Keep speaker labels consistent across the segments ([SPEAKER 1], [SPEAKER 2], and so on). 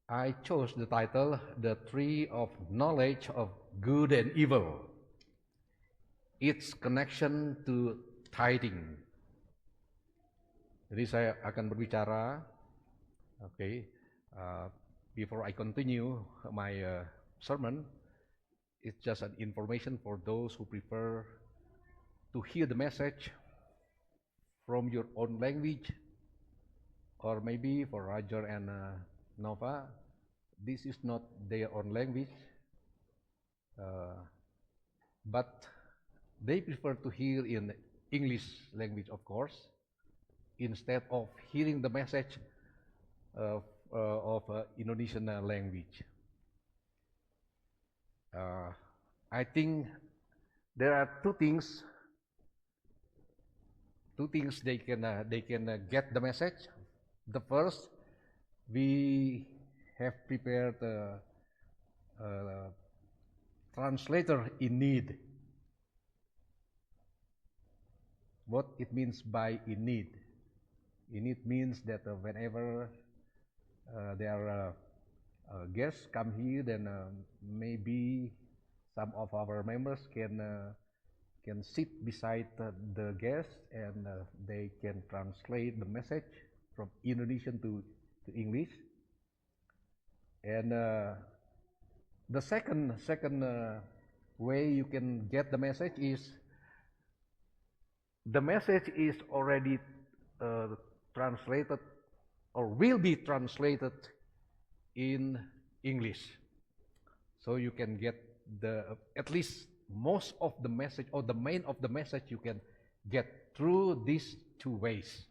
[SPEAKER 1] I chose the title, The Tree of Knowledge of Good and Evil. Its connection to tithing. Jadi saya akan berbicara, before I continue my sermon, it's just an information for those who prefer to hear the message from your own language, or maybe for Roger and Nova, this is not their own language, but they prefer to hear in English language, of course, instead of hearing the message of Indonesian language. I think there are two things they can get the message. The first, we have prepared a translator in need. What it means by in need? In need means that whenever there are guests come here, then maybe some of our members can sit beside the guests and they can translate the message from Indonesian to English. And the second way you can get the message is the message is already translated or will be translated in English. So you can get at least most of the message or the main of the message you can get through these two ways.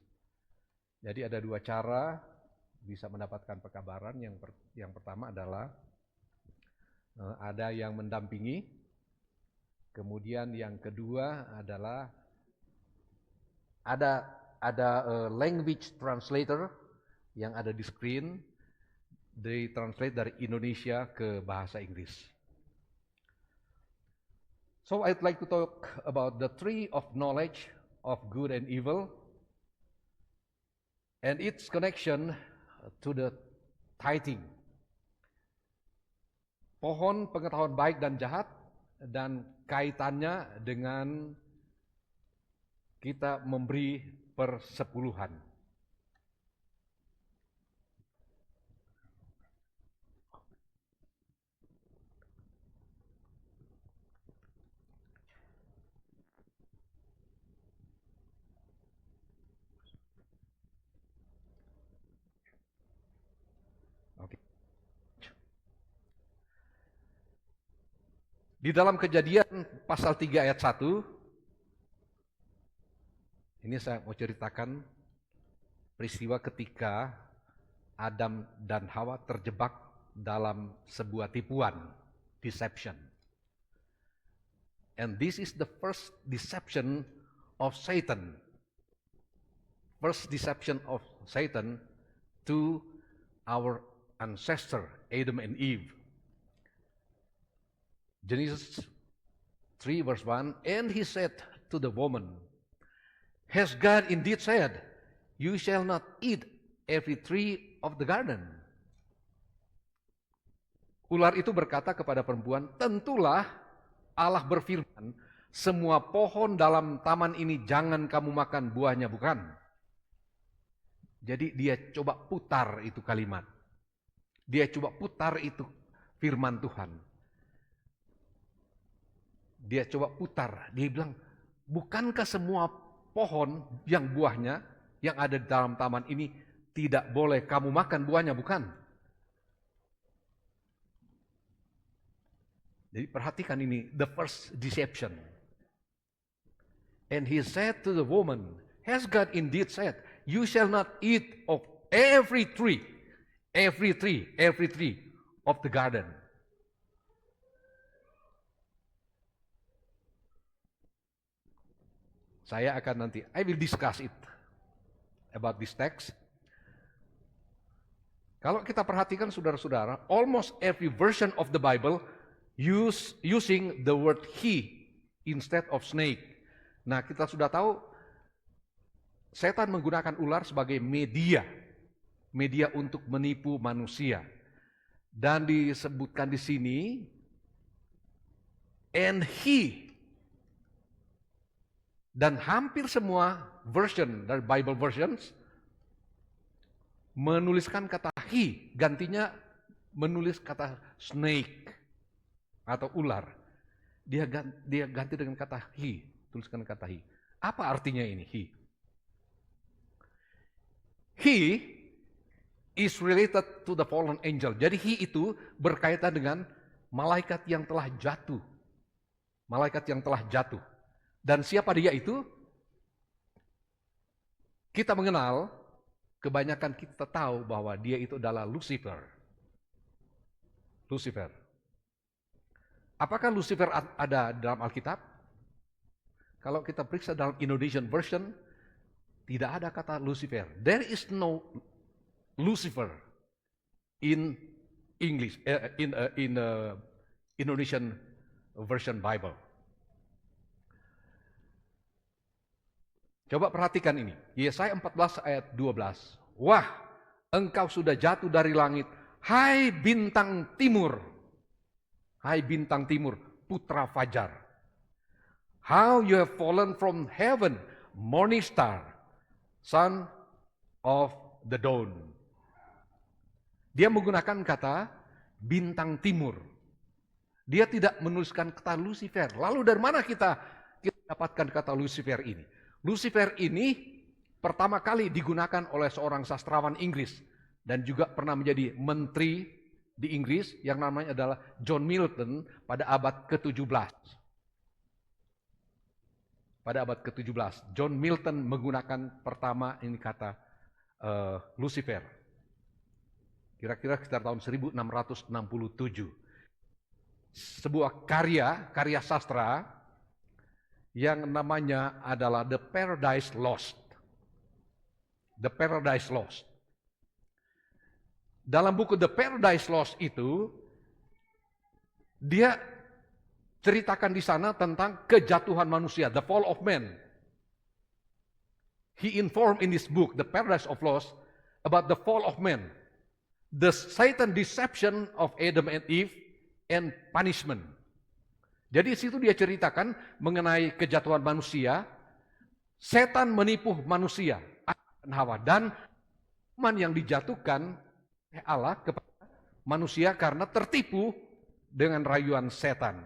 [SPEAKER 1] Jadi ada dua cara bisa mendapatkan pekabaran. Yang pertama adalah ada yang mendampingi. Kemudian yang kedua adalah ada language translator yang ada di screen, di-translate dari Indonesia ke bahasa Inggris. So I'd like to talk about the tree of knowledge of good and evil and its connection to the tithing. Pohon pengetahuan baik dan jahat dan kaitannya dengan kita memberi persepuluhan. Di dalam Kejadian pasal 3 ayat 1, ini saya mau ceritakan peristiwa ketika Adam dan Hawa terjebak dalam sebuah tipuan, deception. And this is the first deception of Satan. First deception of Satan to our ancestor, Adam and Eve. Genesis 3 verse 1, and he said to the woman, has God indeed said, you shall not eat every tree of the garden? Ular itu berkata kepada perempuan, tentulah Allah berfirman, semua pohon dalam taman ini jangan kamu makan buahnya, bukan? Jadi dia coba putar itu kalimat. Dia coba putar itu firman Tuhan. Dia coba putar, dia bilang, bukankah semua pohon yang buahnya yang ada di dalam taman ini tidak boleh kamu makan buahnya, bukan? Jadi perhatikan ini, the first deception. And he said to the woman, has God indeed said, you shall not eat of every tree of the garden? Saya akan nanti, I will discuss it about this text. Kalau kita perhatikan saudara-saudara, almost every version of the Bible using the word he instead of snake. Nah, kita sudah tahu setan menggunakan ular sebagai media untuk menipu manusia. Dan disebutkan di sini, and he. Dan hampir semua version dari Bible versions menuliskan kata he, gantinya menulis kata snake atau ular. Dia ganti dengan kata he, tuliskan kata he. Apa artinya ini he? He is related to the fallen angel. Jadi he itu berkaitan dengan malaikat yang telah jatuh. Malaikat yang telah jatuh. Dan siapa dia itu? Kita mengenal, kebanyakan kita tahu bahwa dia itu adalah Lucifer. Lucifer. Apakah Lucifer ada dalam Alkitab? Kalau kita periksa dalam Indonesian version, tidak ada kata Lucifer. There is no Lucifer in English, in Indonesian version Bible. Coba perhatikan ini. Yesaya 14 ayat 12. Wah, engkau sudah jatuh dari langit, hai bintang timur. Hai bintang timur, putra fajar. How you have fallen from heaven, morning star, son of the dawn. Dia menggunakan kata bintang timur. Dia tidak menuliskan kata Lucifer. Lalu dari mana kita dapatkan kata Lucifer ini? Lucifer ini pertama kali digunakan oleh seorang sastrawan Inggris dan juga pernah menjadi menteri di Inggris yang namanya adalah John Milton pada abad ke-17. Pada abad ke-17, John Milton menggunakan pertama ini kata Lucifer. Kira-kira sekitar tahun 1667. Sebuah karya sastra yang namanya adalah The Paradise Lost. The Paradise Lost. Dalam buku The Paradise Lost itu, dia ceritakan di sana tentang kejatuhan manusia, the fall of man. He informed in this book, The Paradise of Lost, about the fall of man, the Satan deception of Adam and Eve, and punishment. Jadi di situ dia ceritakan mengenai kejatuhan manusia, setan menipu manusia, Adam dan Hawa, dan hukuman yang dijatuhkan oleh Allah kepada manusia karena tertipu dengan rayuan setan.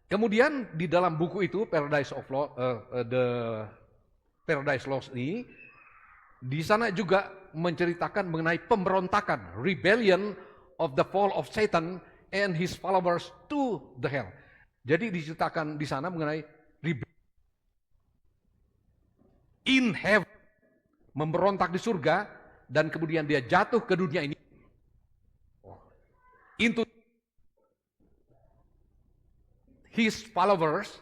[SPEAKER 1] Kemudian di dalam buku itu Paradise Lost ini, di sana juga menceritakan mengenai pemberontakan, rebellion of the fall of Satan and his followers to the hell. Jadi diceritakan di sana mengenai in heaven, memberontak di surga, dan kemudian dia jatuh ke dunia ini, into his followers,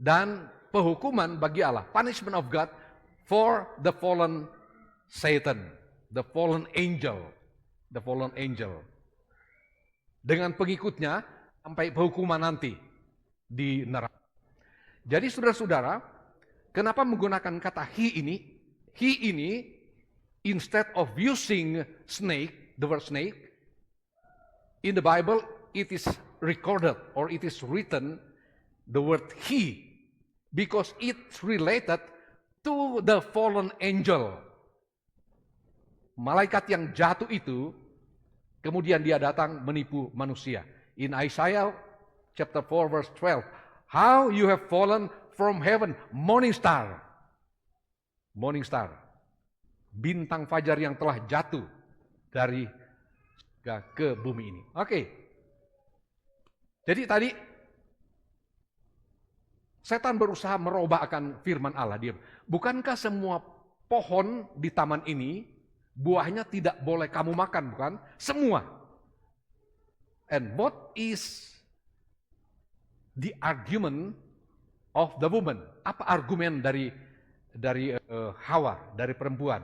[SPEAKER 1] dan penghukuman bagi Allah, punishment of God for the fallen Satan, the fallen angel, dengan pengikutnya sampai penghukuman nanti di neraka. Jadi saudara-saudara, kenapa menggunakan kata he ini? He ini, instead of using snake, the word snake, in the Bible it is recorded or it is written the word he, because it's related to the fallen angel. Malaikat yang jatuh itu, kemudian dia datang menipu manusia. In Isaiah chapter 4 verse 12, how you have fallen from heaven, morning star. Morning star. Bintang fajar yang telah jatuh dari ke bumi ini. Oke. Jadi tadi setan berusaha merubah akan firman Allah. Dia, bukankah semua pohon di taman ini buahnya tidak boleh kamu makan, bukan? Semua. And what is the argument of the woman? Apa argumen dari Hawa, dari perempuan?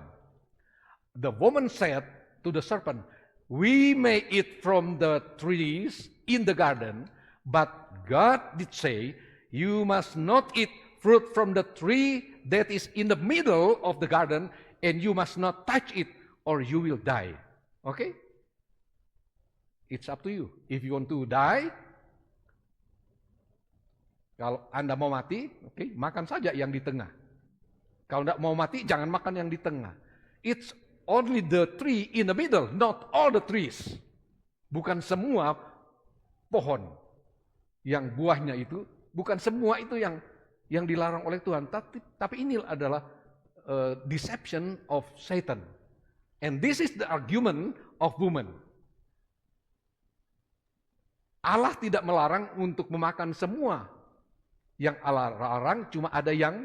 [SPEAKER 1] The woman said to the serpent, we may eat from the trees in the garden, but God did say, you must not eat fruit from the tree that is in the middle of the garden, and you must not touch it, or you will die. Oke? It's up to you. If you want to die, kalau Anda mau mati, oke, makan saja yang di tengah. Kalau tidak mau mati, jangan makan yang di tengah. It's only the tree in the middle, not all the trees. Bukan semua pohon yang buahnya itu, bukan semua itu yang dilarang oleh Tuhan. Tapi ini adalah deception of Satan. And this is the argument of woman. Allah tidak melarang untuk memakan semua. Yang Allah larang cuma ada yang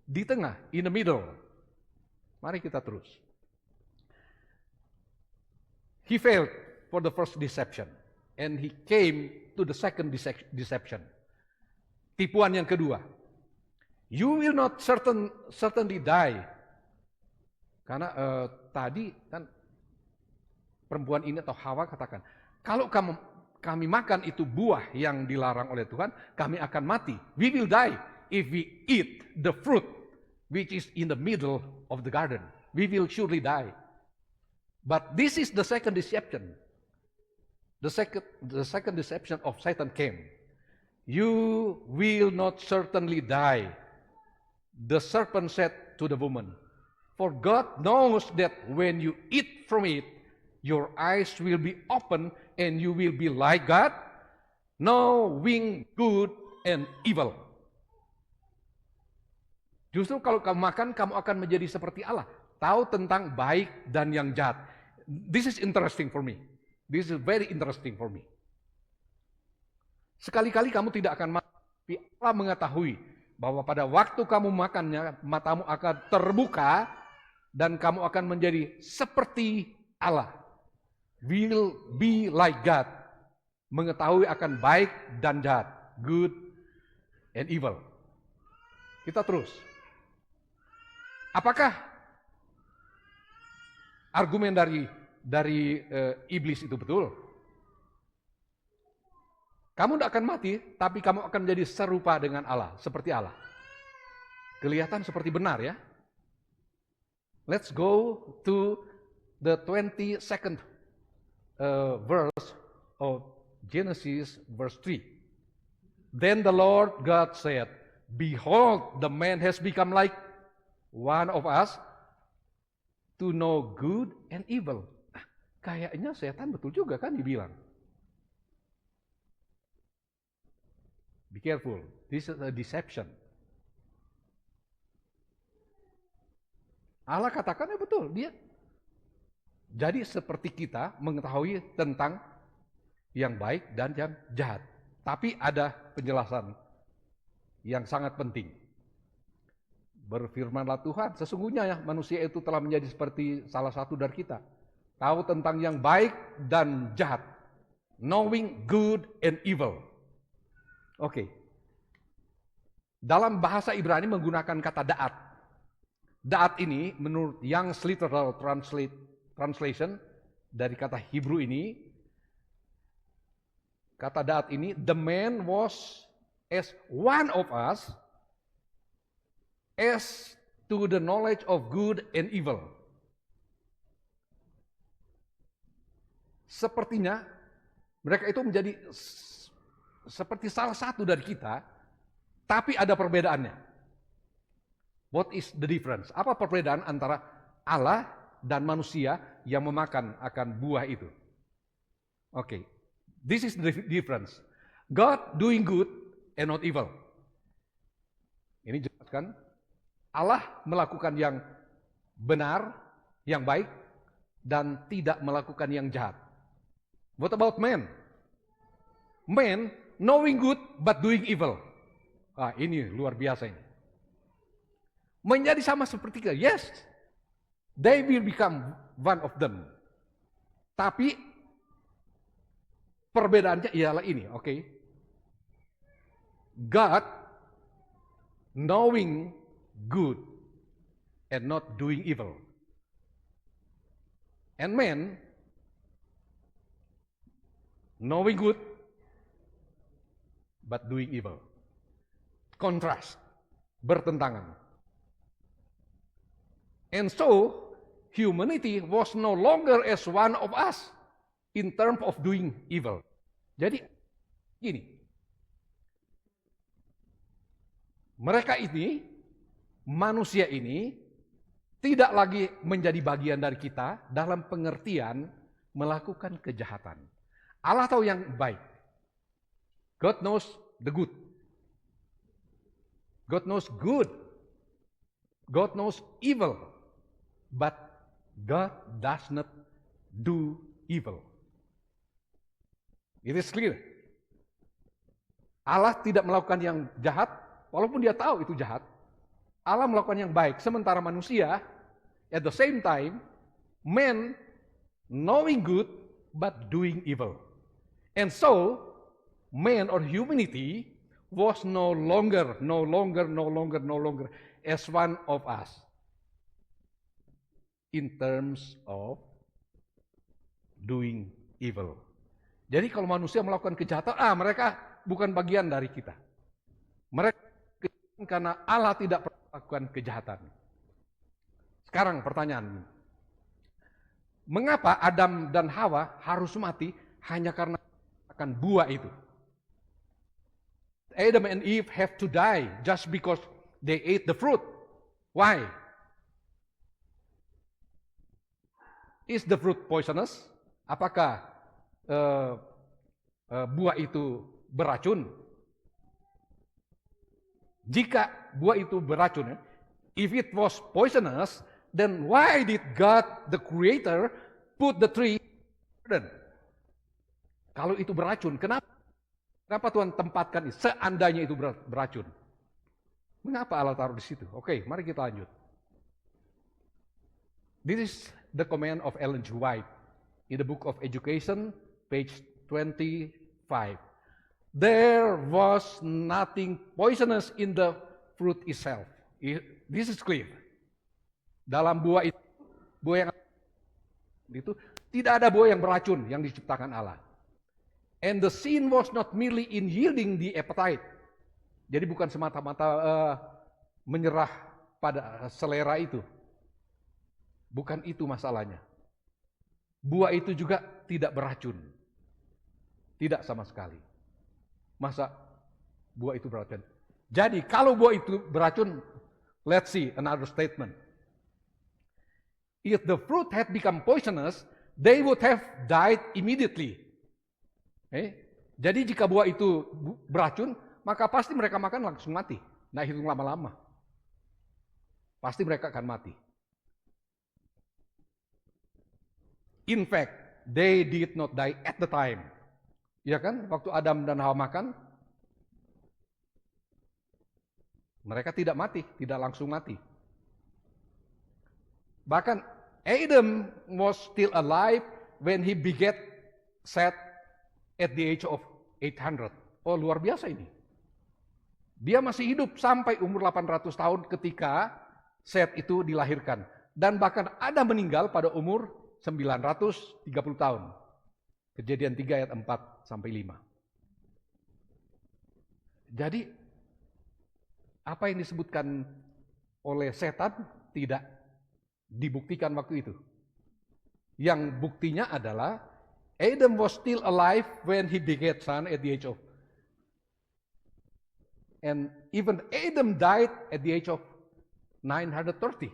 [SPEAKER 1] di tengah, in the middle. Mari kita terus. He failed for the first deception. And he came to the second deception. Tipuan yang kedua. You will not certainly die. Karena tadi kan perempuan ini atau Hawa katakan, kalau kami makan itu buah yang dilarang oleh Tuhan, kami akan mati. We will die if we eat the fruit which is in the middle of the garden. We will surely die. But this is the second deception. The second deception of Satan came. You will not certainly die. The serpent said to the woman, for God knows that when you eat from it, your eyes will be open and you will be like God, knowing good and evil. Justru kalau kamu makan, kamu akan menjadi seperti Allah. Tahu tentang baik dan yang jahat. This is interesting for me. This is very interesting for me. Sekali-kali kamu tidak akan mati. Allah mengetahui bahwa pada waktu kamu makannya, matamu akan terbuka dan kamu akan menjadi seperti Allah. Will be like God. Mengetahui akan baik dan jahat. Good and evil. Kita terus. Apakah argumen dari iblis itu betul? Kamu tidak akan mati, tapi kamu akan menjadi serupa dengan Allah, seperti Allah. Kelihatan seperti benar ya. Let's go to the 22nd verse of Genesis verse 3. Then the Lord God said, behold, the man has become like one of us to know good and evil. Kayaknya setan betul juga kan dibilang. Be careful, this is a deception. Allah katakannya betul, dia jadi seperti kita mengetahui tentang yang baik dan yang jahat. Tapi ada penjelasan yang sangat penting. Berfirmanlah Tuhan, sesungguhnya ya manusia itu telah menjadi seperti salah satu dari kita. Tahu tentang yang baik dan jahat. Knowing good and evil. Oke. Dalam bahasa Ibrani menggunakan kata da'at. Da'at ini menurut Young's Literal Translation dari kata Hebrew ini, kata da'at ini, the man was as one of us as to the knowledge of good and evil. Sepertinya mereka itu menjadi seperti salah satu dari kita, tapi ada perbedaannya. What is the difference? Apa perbedaan antara Allah dan manusia yang memakan akan buah itu? Oke. This is the difference. God doing good and not evil. Ini jelas kan? Allah melakukan yang benar, yang baik, dan tidak melakukan yang jahat. What about man? Man knowing good but doing evil. Ini luar biasa ini. Menjadi sama seperti kita. Yes, they will become one of them. Tapi perbedaannya ialah ini, oke? God knowing good and not doing evil. And man knowing good but doing evil. Kontras, bertentangan. And so humanity was no longer as one of us. in terms of doing evil. Jadi gini, mereka ini, manusia ini tidak lagi menjadi bagian dari kita dalam pengertian melakukan kejahatan. Allah tahu yang baik. God knows the good. God knows good. God knows evil. But God does not do evil. It is clear. Allah tidak melakukan yang jahat, walaupun dia tahu itu jahat. Allah melakukan yang baik. Sementara manusia, at the same time, man knowing good, but doing evil. And so, man or humanity was no longer as one of us in terms of doing evil. Jadi kalau manusia melakukan kejahatan, mereka bukan bagian dari kita. Mereka karena Allah tidak pernah melakukan kejahatan. Sekarang pertanyaan, mengapa Adam dan Hawa harus mati hanya karena makan buah itu? Adam and Eve have to die just because they ate the fruit. Why? Is the fruit poisonous? Apakah buah itu beracun? Jika buah itu beracun, if it was poisonous, then why did God, the Creator, put the tree in the garden? Kalau itu beracun, kenapa Tuhan tempatkan seandainya itu beracun? Mengapa Allah taruh di situ? Oke, mari kita lanjut. This is the comment of Ellen G. White in the Book of Education, page 25. There was nothing poisonous in the fruit itself. This is clear. Dalam buah yang itu tidak ada buah yang beracun yang diciptakan Allah. And the sin was not merely in yielding the appetite. Jadi bukan semata-mata menyerah pada selera itu. Bukan itu masalahnya. Buah itu juga tidak beracun. Tidak sama sekali. Masa buah itu beracun? Jadi kalau buah itu beracun, let's see another statement. If the fruit had become poisonous, they would have died immediately. Jadi jika buah itu beracun, maka pasti mereka makan langsung mati. Nah, hitung lama-lama. Pasti mereka akan mati. In fact, they did not die at the time. Ya kan, waktu Adam dan Hawa makan, mereka tidak mati, tidak langsung mati. Bahkan Adam was still alive when he begat Seth at the age of 800. Oh, luar biasa ini. Dia masih hidup sampai umur 800 tahun ketika Seth itu dilahirkan. Dan bahkan Adam meninggal pada umur 930 tahun. Kejadian 3 ayat 4 sampai 5. Jadi apa yang disebutkan oleh setan tidak dibuktikan waktu itu. Yang buktinya adalah Adam was still alive when he begat son at the age of, and even Adam died at the age of 930.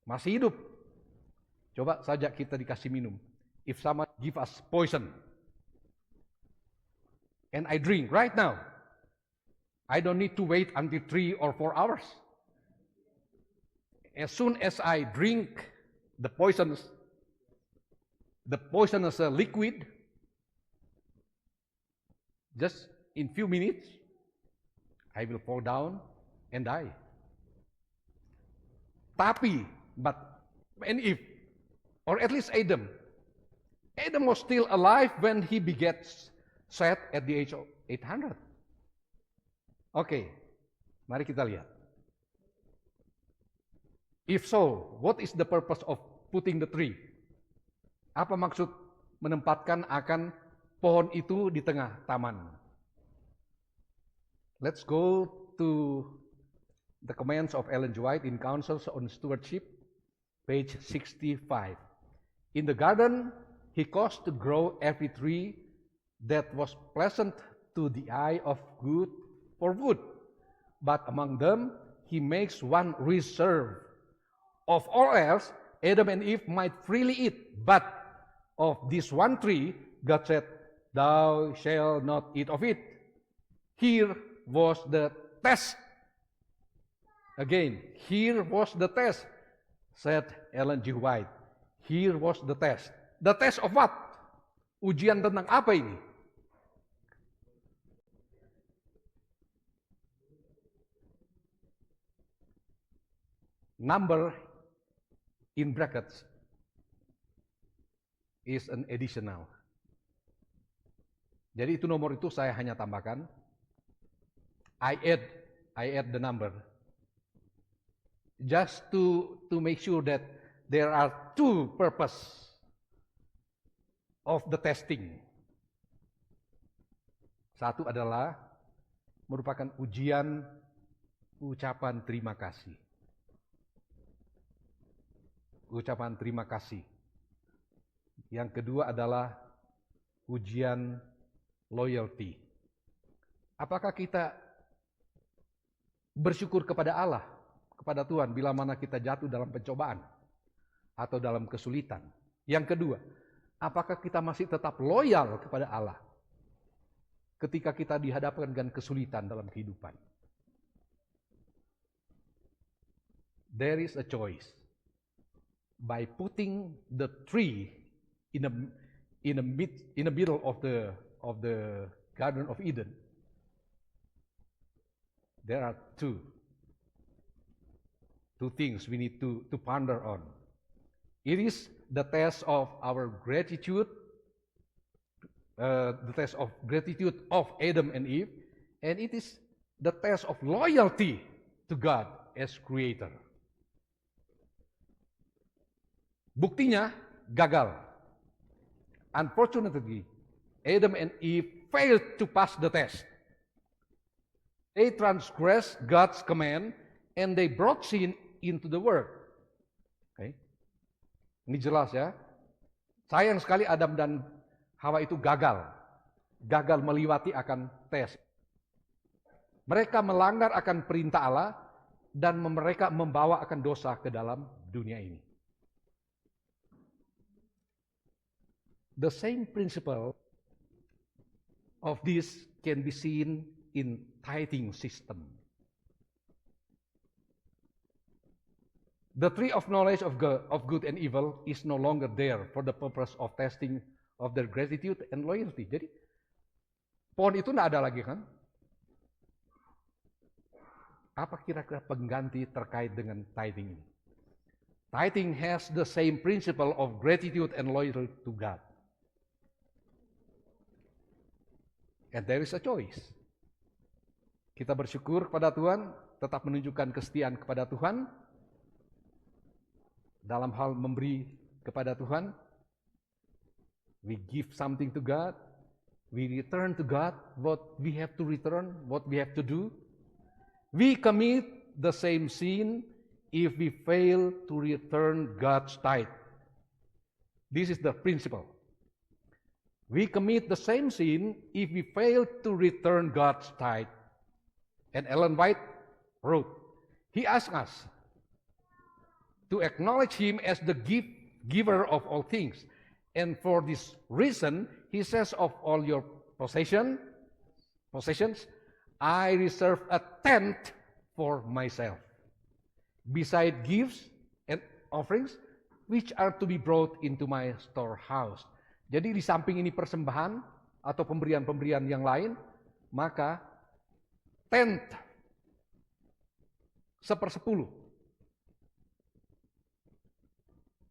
[SPEAKER 1] Masih hidup. Coba saja kita dikasih minum. If someone give us poison, and I drink right now, I don't need to wait until 3 or 4 hours. As soon as I drink the poisonous liquid, just in few minutes, I will fall down and die. But if, or at least Adam was still alive when he begat Seth at the age of 800. Oke, mari kita lihat. If so, what is the purpose of putting the tree? Apa maksud menempatkan akan pohon itu di tengah taman? Let's go to the comments of Ellen G. White in Counsels on Stewardship, page 65. In the garden, he caused to grow every tree that was pleasant to the eye of good for food. But among them, he makes one reserve. Of all else, Adam and Eve might freely eat, but of this one tree, God said, thou shalt not eat of it. Here was the test. Again, here was the test, said Ellen G. White. Here was the test. The test of what? Ujian tentang apa ini? Number in brackets is an additional. Jadi itu nomor itu saya hanya tambahkan. I add the number. Just to make sure that there are two purpose of the testing. Satu adalah merupakan ujian ucapan terima kasih. Ucapan terima kasih. Yang kedua adalah ujian loyalty. Apakah kita bersyukur kepada Allah, kepada Tuhan bila mana kita jatuh dalam pencobaan atau dalam kesulitan? Yang kedua, apakah kita masih tetap loyal kepada Allah ketika kita dihadapkan dengan kesulitan dalam kehidupan? There is a choice. By putting the tree in the middle of the Garden of Eden, there are two things we need to ponder on. It is the test of our gratitude, the test of gratitude of Adam and Eve, and it is the test of loyalty to God as Creator. Buktinya gagal. Unfortunately, Adam and Eve failed to pass the test. They transgressed God's command and they brought sin into the world. Okay. Ini jelas ya. Sayang sekali Adam dan Hawa itu gagal. Gagal melewati akan tes. Mereka melanggar akan perintah Allah dan mereka membawa akan dosa ke dalam dunia ini. The same principle of this can be seen in tithing system. The tree of knowledge of good and evil is no longer there for the purpose of testing of their gratitude and loyalty. Jadi pohon itu tidak ada lagi kan? Apa kira-kira pengganti terkait dengan tithing ini? Tithing has the same principle of gratitude and loyalty to God. And there is a choice. Kita bersyukur kepada Tuhan, tetap menunjukkan kesetiaan kepada Tuhan, dalam hal memberi kepada Tuhan. We give something to God, we return to God what we have to return, what we have to do. We commit the same sin if we fail to return God's tithe. This is the principle. We commit the same sin if we fail to return God's tithe. And Ellen White wrote, he asked us to acknowledge him as the giver of all things. And for this reason, he says, of all your possessions, I reserve a tenth for myself, beside gifts and offerings, which are to be brought into my storehouse. Jadi di samping ini persembahan atau pemberian-pemberian yang lain, maka tenth, 1/10,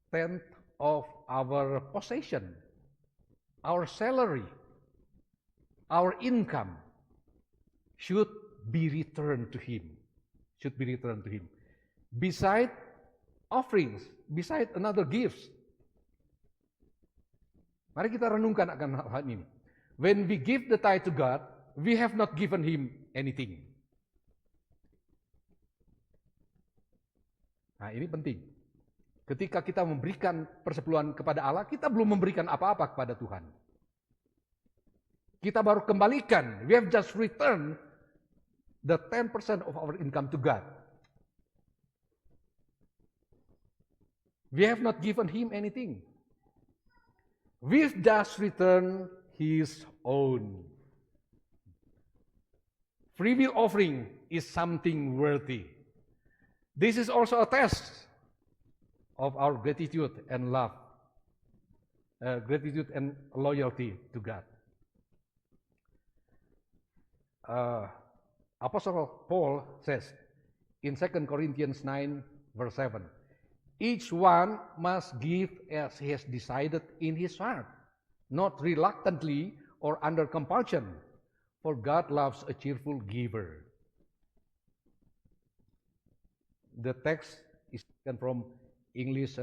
[SPEAKER 1] tenth of our possession, our salary, our income should be returned to him. Should be returned to him. Beside offerings, beside another gifts. Mari kita renungkan akan hal ini. When we give the tithe to God, we have not given him anything. Nah, ini penting. Ketika kita memberikan persepuluhan kepada Allah, kita belum memberikan apa-apa kepada Tuhan. Kita baru kembalikan. We have just returned the 10% of our income to God. We have not given Him anything. We've just returned His own. Free will offering is something worthy. This is also a test of our gratitude and love, gratitude and loyalty to God. Apostle Paul says in 2 Corinthians 9, verse 7, each one must give as he has decided in his heart, not reluctantly or under compulsion, for God loves a cheerful giver. The text is taken from English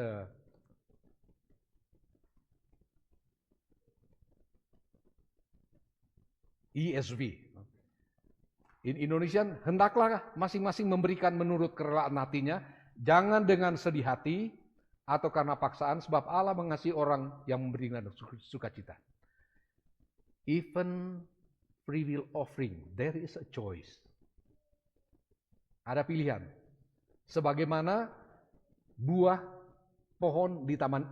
[SPEAKER 1] ESV. In Indonesian, hendaklah masing-masing memberikan menurut kerelaan hatinya, jangan dengan sedih hati atau karena paksaan, sebab Allah mengasihi orang yang memberi dengan sukacita. Even free will offering, there is a choice. Ada pilihan. Sebagaimana buah pohon di Taman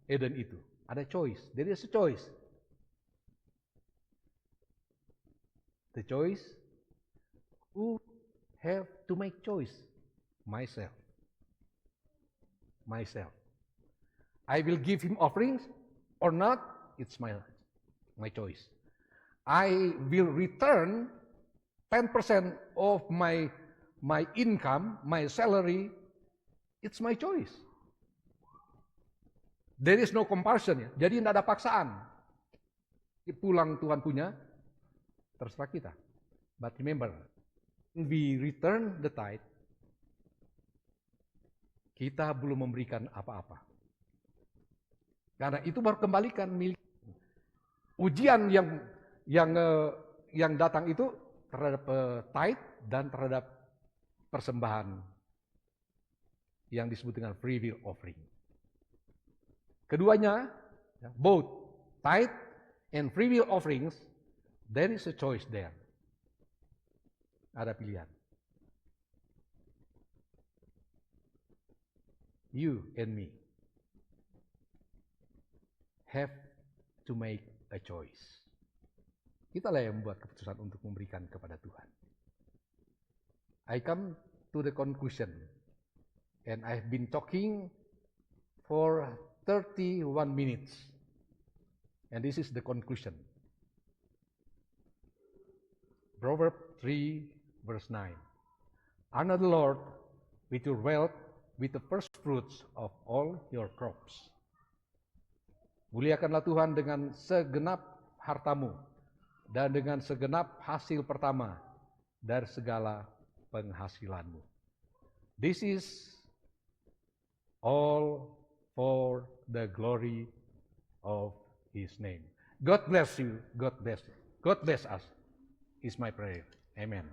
[SPEAKER 1] Eden itu. Ada choice. There is a choice. The choice, who have to make choice? Myself. Myself. I will give him offerings or not, it's my choice. I will return 10% of my income, my salary, it's my choice. There is no compulsion ya. Jadi tidak ada paksaan. Pulang Tuhan punya, terserah kita. But remember, we return the tithe, kita belum memberikan apa-apa. Karena itu baru kembalikan milik. Ujian yang datang itu terhadap tithe dan terhadap persembahan yang disebut dengan free will offering. Keduanya, both tithe and free will offerings, there is a choice there. Ada pilihan. You and me have to make a choice. Kitalah yang membuat keputusan untuk memberikan kepada Tuhan. I come to the conclusion, and I've been talking for 31 minutes, and this is the conclusion. Proverbs 3, verse 9. Honor the Lord with your wealth, with the first fruits of all your crops. Muliakanlah Tuhan dengan segenap hartamu dan dengan segenap hasil pertama dari segala penghasilanmu. This is all for the glory of His name. God bless you. God bless you. God bless us. Is my prayer. Amen.